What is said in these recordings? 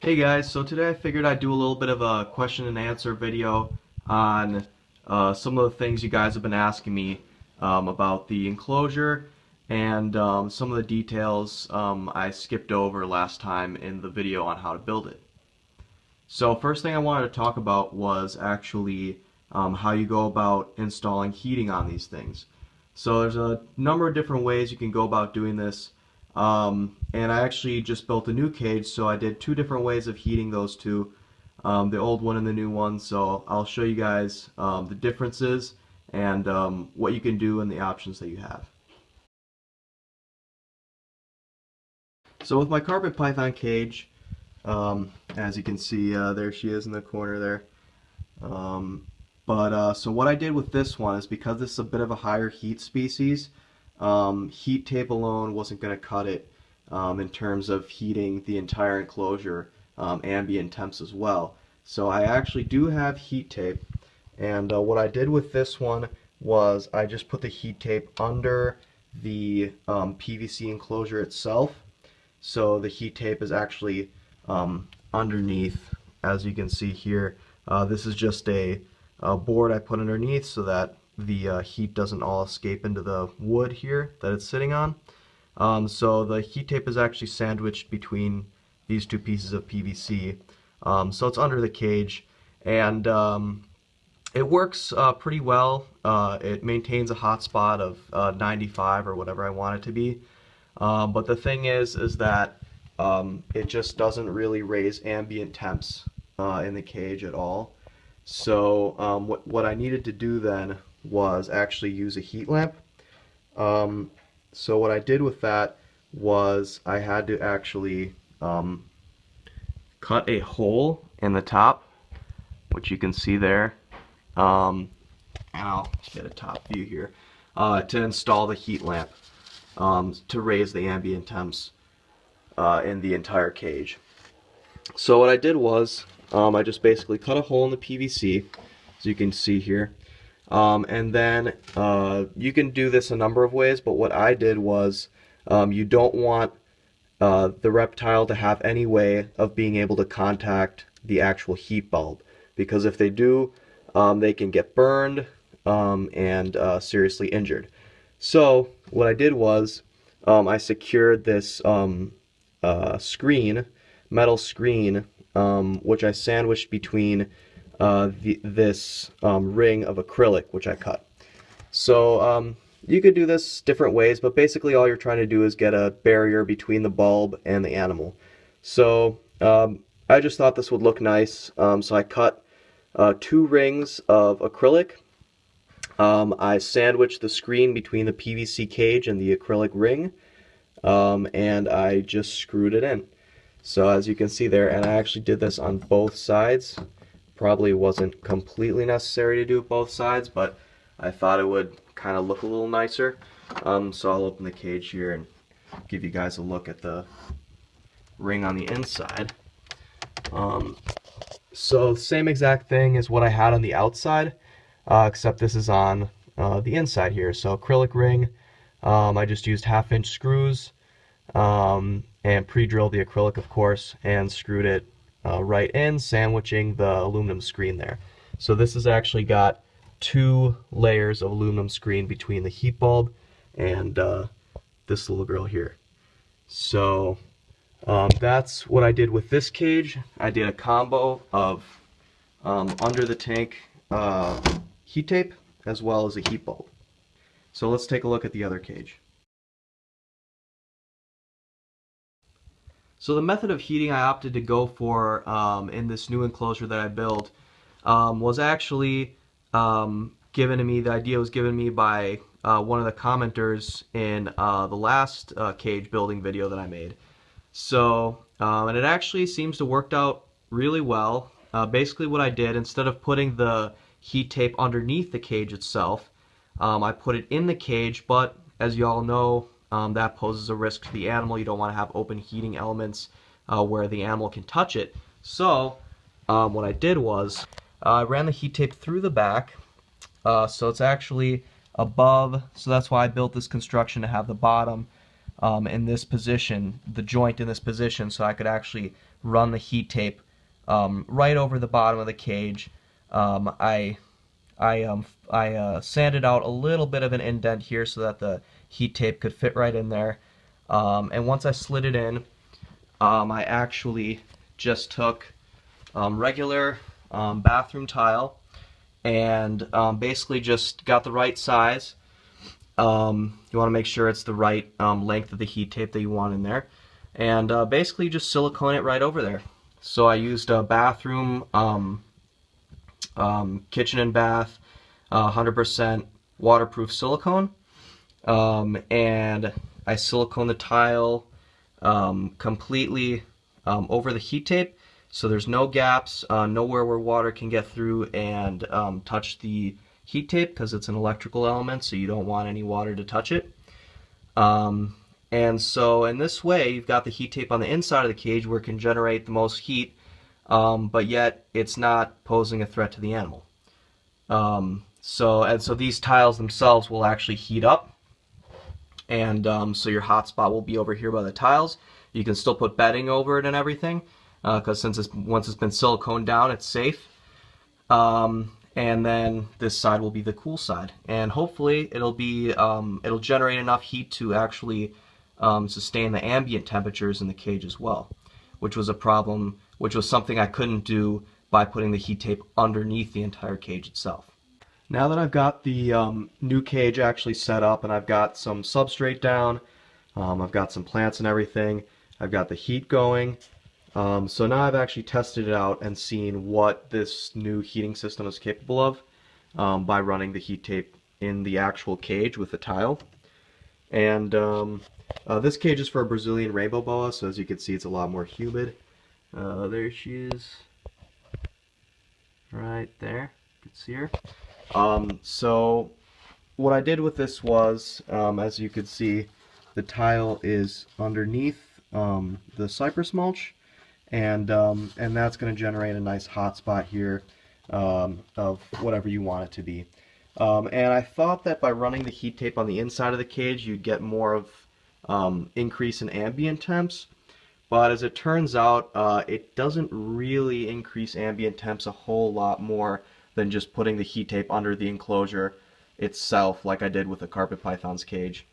Hey guys, so today I figured I'd do a little bit of a question and answer video on some of the things you guys have been asking me about the enclosure and some of the details I skipped over last time in the video on how to build it. So first thing I wanted to talk about was actually how you go about installing heating on these things. So there's a number of different ways you can go about doing this. And I actually just built a new cage, so I did two different ways of heating those two, the old one and the new one. So I'll show you guys the differences and what you can do and the options that you have. So with my carpet python cage, as you can see, there she is in the corner there. So what I did with this one is, because this is a bit of a higher heat species, heat tape alone wasn't going to cut it in terms of heating the entire enclosure, ambient temps as well. So I actually do have heat tape, and what I did with this one was I just put the heat tape under the PVC enclosure itself. So the heat tape is actually underneath, as you can see here. This is just a board I put underneath so that the heat doesn't all escape into the wood here that it's sitting on. So the heat tape is actually sandwiched between these two pieces of PVC. So it's under the cage, and it works pretty well. It maintains a hot spot of 95 or whatever I want it to be. But the thing is that it just doesn't really raise ambient temps in the cage at all. So what I needed to do then was actually use a heat lamp. So what I did with that was I had to actually cut a hole in the top, which you can see there, and I'll get a top view here, to install the heat lamp to raise the ambient temps in the entire cage. So what I did was I just basically cut a hole in the PVC, as you can see here. And then you can do this a number of ways, but what I did was you don't want the reptile to have any way of being able to contact the actual heat bulb, because if they do, they can get burned and seriously injured. So what I did was I secured this metal screen, which I sandwiched between this ring of acrylic which I cut. So you could do this different ways, but basically all you're trying to do is get a barrier between the bulb and the animal. So I just thought this would look nice, so I cut 2 rings of acrylic. I sandwiched the screen between the PVC cage and the acrylic ring, and I just screwed it in. So as you can see there, and I actually did this on both sides. Probably wasn't completely necessary to do both sides, but I thought it would kind of look a little nicer. So I'll open the cage here and give you guys a look at the ring on the inside. So same exact thing as what I had on the outside, except this is on the inside here. So acrylic ring, I just used 1/2-inch screws and pre-drilled the acrylic, of course, and screwed it right in, sandwiching the aluminum screen there. So this has actually got 2 layers of aluminum screen between the heat bulb and this little girl here. So that's what I did with this cage. I did a combo of under the tank heat tape as well as a heat bulb. So let's take a look at the other cage. So the method of heating I opted to go for in this new enclosure that I built was actually given to me. The idea was given to me by one of the commenters in the last cage building video that I made. So and it actually seems to worked out really well. Basically what I did, instead of putting the heat tape underneath the cage itself, I put it in the cage, but as you all know, that poses a risk to the animal. You don't want to have open heating elements where the animal can touch it. So what I did was I ran the heat tape through the back, so it's actually above, so that's why I built this construction, to have the bottom in this position, the joint in this position, so I could actually run the heat tape right over the bottom of the cage. I sanded out a little bit of an indent here so that the heat tape could fit right in there. And once I slid it in, I actually just took regular bathroom tile and basically just got the right size. You want to make sure it's the right length of the heat tape that you want in there, and basically just silicone it right over there. So I used a bathroom, kitchen and bath, 100% waterproof silicone, and I silicone the tile completely over the heat tape, so there's no gaps, nowhere where water can get through and touch the heat tape, because it's an electrical element, so you don't want any water to touch it. And so in this way, you've got the heat tape on the inside of the cage where it can generate the most heat, but yet it's not posing a threat to the animal. So these tiles themselves will actually heat up, and so your hot spot will be over here by the tiles. You can still put bedding over it and everything, because once it's been siliconed down, it's safe. And then this side will be the cool side, and hopefully it'll generate enough heat to actually sustain the ambient temperatures in the cage as well, which was something I couldn't do by putting the heat tape underneath the entire cage itself. Now that I've got the new cage actually set up and I've got some substrate down, I've got some plants and everything, I've got the heat going. So now I've actually tested it out and seen what this new heating system is capable of by running the heat tape in the actual cage with the tile. And this cage is for a Brazilian rainbow boa, so as you can see, it's a lot more humid. There she is, right there. You can see her. So what I did with this was, as you can see, the tile is underneath the cypress mulch. And that's going to generate a nice hot spot here of whatever you want it to be. And I thought that by running the heat tape on the inside of the cage, you'd get more of increase in ambient temps. But as it turns out, it doesn't really increase ambient temps a whole lot more than just putting the heat tape under the enclosure itself, like I did with the carpet python's cage.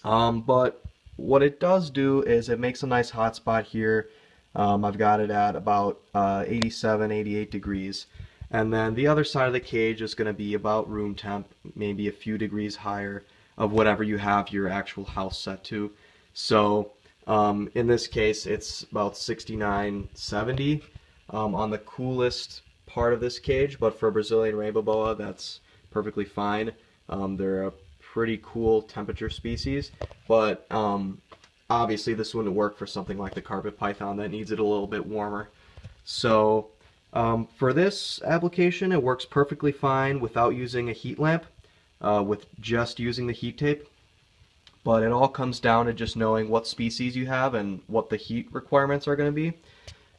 But what it does do is it makes a nice hot spot here. I've got it at about 87, 88 degrees. And then the other side of the cage is going to be about room temp, maybe a few degrees higher of whatever you have your actual house set to. So in this case, it's about 69, 70 on the coolest part of this cage. But for a Brazilian rainbow boa, that's perfectly fine. They're a pretty cool temperature species. But obviously this wouldn't work for something like the carpet python that needs it a little bit warmer. So for this application, it works perfectly fine without using a heat lamp, with just using the heat tape. But it all comes down to just knowing what species you have and what the heat requirements are going to be.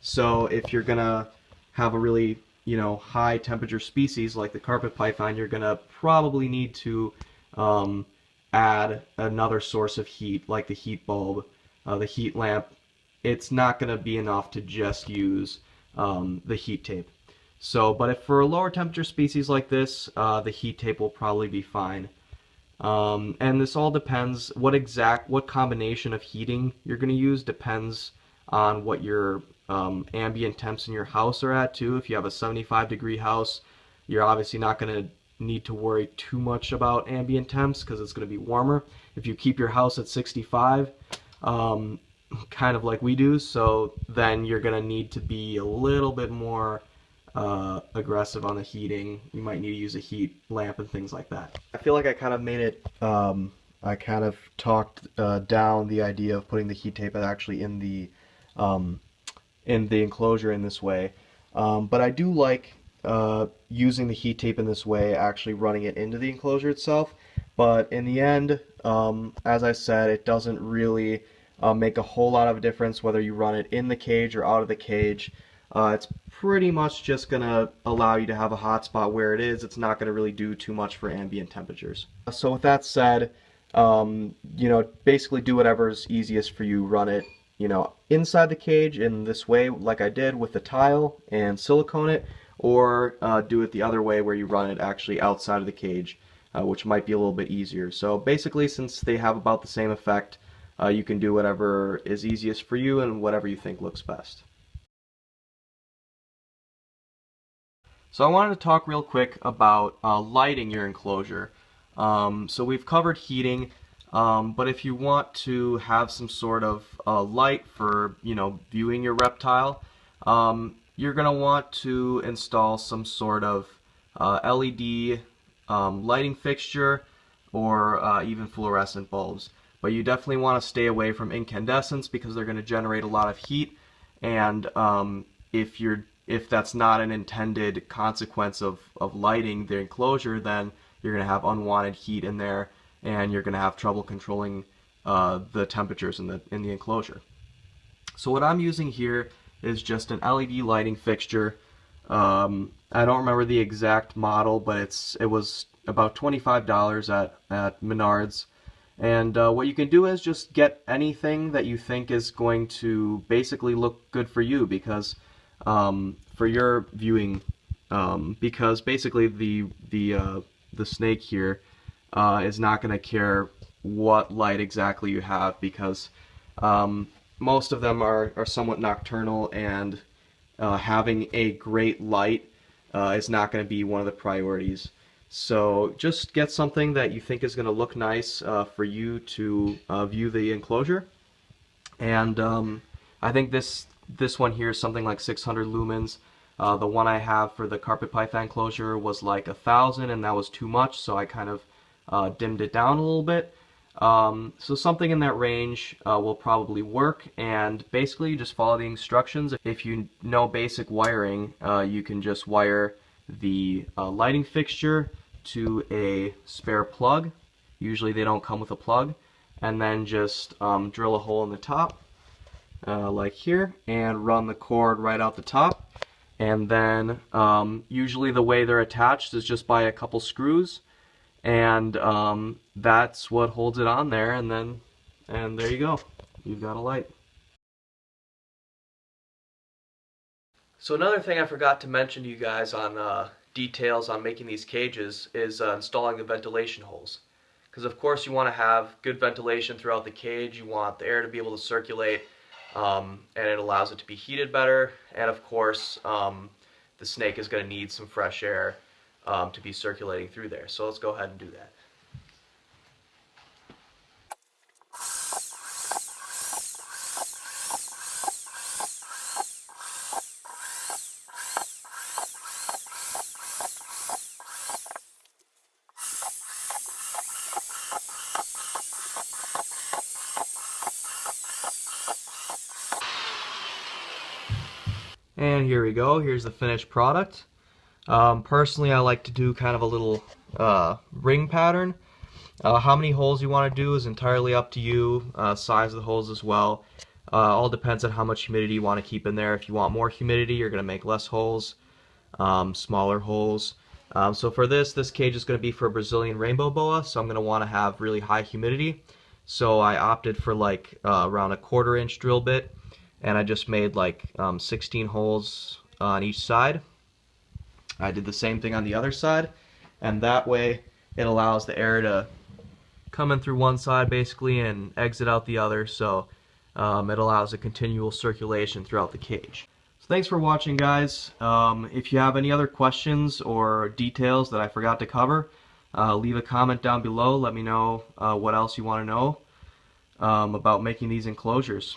So if you're going to have a really high temperature species like the carpet python, you're going to probably need to add another source of heat, like the heat bulb, the heat lamp. It's not going to be enough to just use the heat tape. So, but if for a lower temperature species like this, the heat tape will probably be fine. And this all depends, what combination of heating you're going to use depends on what your ambient temps in your house are at too. If you have a 75-degree house, you're obviously not going to need to worry too much about ambient temps because it's going to be warmer. If you keep your house at 65, kind of like we do, so then you're going to need to be a little bit more aggressive on the heating. You might need to use a heat lamp and things like that. I feel like I kind of made it, I kind of talked down the idea of putting the heat tape actually in the enclosure in this way, but I do like using the heat tape in this way, actually running it into the enclosure itself. But in the end, as I said, it doesn't really make a whole lot of a difference whether you run it in the cage or out of the cage. It's pretty much just going to allow you to have a hot spot where it is. It's not going to really do too much for ambient temperatures. So with that said, basically do whatever's easiest for you. Run it inside the cage in this way, like I did with the tile and silicone it, or do it the other way where you run it actually outside of the cage, which might be a little bit easier. So basically, since they have about the same effect, you can do whatever is easiest for you and whatever you think looks best. So I wanted to talk real quick about lighting your enclosure. So we've covered heating, but if you want to have some sort of light for viewing your reptile, you're going to want to install some sort of LED lighting fixture or even fluorescent bulbs. But you definitely want to stay away from incandescents because they're going to generate a lot of heat, and if that's not an intended consequence of lighting the enclosure, then you're going to have unwanted heat in there, and you're going to have trouble controlling the temperatures in the enclosure. So what I'm using here is just an LED lighting fixture. I don't remember the exact model, but it was about $25 at Menards. And what you can do is just get anything that you think is going to basically look good for you, because for your viewing, because basically the snake here is not going to care what light exactly you have, because most of them are somewhat nocturnal, and having a great light is not going to be one of the priorities. So just get something that you think is going to look nice for you to view the enclosure. And I think this one here is something like 600 lumens. The one I have for the carpet python enclosure was like 1,000, and that was too much, so I kind of dimmed it down a little bit. So something in that range will probably work, and basically you just follow the instructions. If you know basic wiring, you can just wire the lighting fixture to a spare plug. Usually they don't come with a plug, and then just drill a hole in the top like here, and run the cord right out the top. And then usually the way they're attached is just by a couple screws, and that's what holds it on there, and there you go, you've got a light. So another thing I forgot to mention to you guys on details on making these cages is installing the ventilation holes. Because of course you want to have good ventilation throughout the cage. You want the air to be able to circulate, and it allows it to be heated better. And of course the snake is going to need some fresh air to be circulating through there. So let's go ahead and do that. And here we go, here's the finished product. Personally, I like to do kind of a little ring pattern. How many holes you want to do is entirely up to you, size of the holes as well. All depends on how much humidity you want to keep in there. If you want more humidity, you're going to make less holes, smaller holes. So for this cage is going to be for a Brazilian rainbow boa, so I'm going to want to have really high humidity. So I opted for like around a 1/4 inch drill bit, and I just made like 16 holes on each side. I did the same thing on the other side, and that way it allows the air to come in through one side basically and exit out the other, so it allows a continual circulation throughout the cage. So thanks for watching, guys. If you have any other questions or details that I forgot to cover, leave a comment down below. Let me know what else you want to know about making these enclosures.